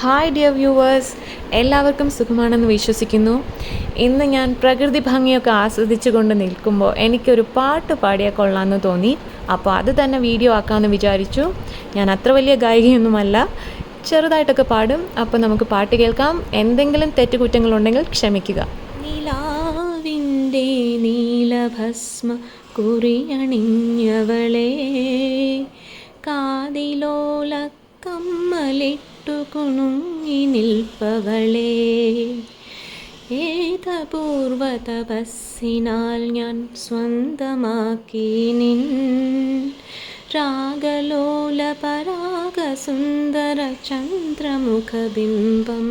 Hi dear viewers, എല്ലാവർക്കും സുഖമാണെന്ന് വിശ്വസിക്കുന്നു. ഇന്ന് ഞാൻ പ്രകൃതി ഭംഗിയൊക്കെ ആസ്വദിച്ചു കൊണ്ട് നിൽക്കുമ്പോൾ എനിക്കൊരു പാട്ട് പാടിയാൽ കൊള്ളാമെന്ന് തോന്നി. അപ്പോൾ അത് തന്നെ വീഡിയോ ആക്കാമെന്ന് വിചാരിച്ചു. ഞാൻ അത്ര വലിയ ഗായികയൊന്നുമല്ല, ചെറുതായിട്ടൊക്കെ പാടും. അപ്പോൾ നമുക്ക് പാട്ട് കേൾക്കാം. എന്തെങ്കിലും തെറ്റുകുറ്റങ്ങളുണ്ടെങ്കിൽ ക്ഷമിക്കുക. നിലാവിൻ്റെ നീലഭസ്മ കുറിയണിഞ്ഞവളെ, കാതിലോല കമ്മലിട്ടു കുണുങ്ങി നിൽപ്പവളേ, ഏതപൂർവ തപസ്സിനാൽ ഞാൻ സ്വന്തമാക്കി നിൻ രാഗലോല പരാഗസുന്ദര ചന്ദ്രമുഖബിംബം.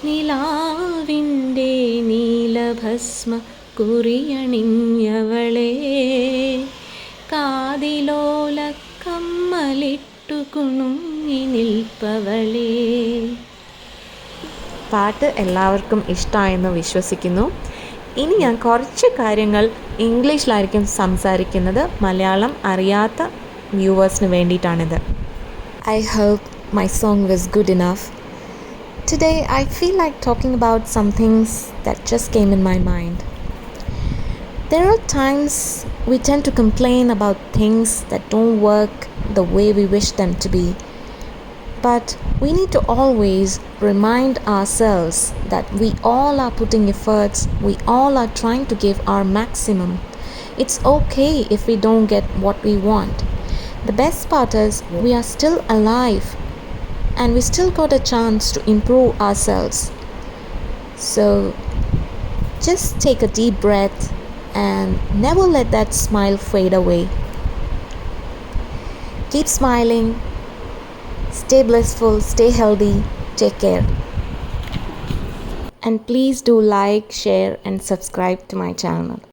നിലാവിൻ്റെ നീലഭസ്മ കുറിയണിഞ്ഞവളേ, കാതിലോല കമ്മലിട്ടു കുണുങ്ങി നിൽപ്പവളേ. പാട്ട് എല്ലാവർക്കും ഇഷ്ടമായെന്ന് വിശ്വസിക്കുന്നു. ഇനി ഞാൻ കുറച്ച് കാര്യങ്ങൾ ഇംഗ്ലീഷിലായിരിക്കും സംസാരിക്കുന്നത്. മലയാളം അറിയാത്ത വ്യൂവേഴ്സിന് വേണ്ടിയിട്ടാണിത്. I hope my song was good enough. Today I feel like talking about some things that just came in my mind. There are times we tend to complain about things that don't work the way we wish them to be. But we need to always remind ourselves that we all are putting efforts, we all are trying to give our maximum. It's okay if we don't get what we want. The best part is we are still alive and we still got a chance to improve ourselves. So just take a deep breath and never let that smile fade away. Keep smiling, stay blissful, stay healthy, take care. And please do like, share and subscribe to my channel.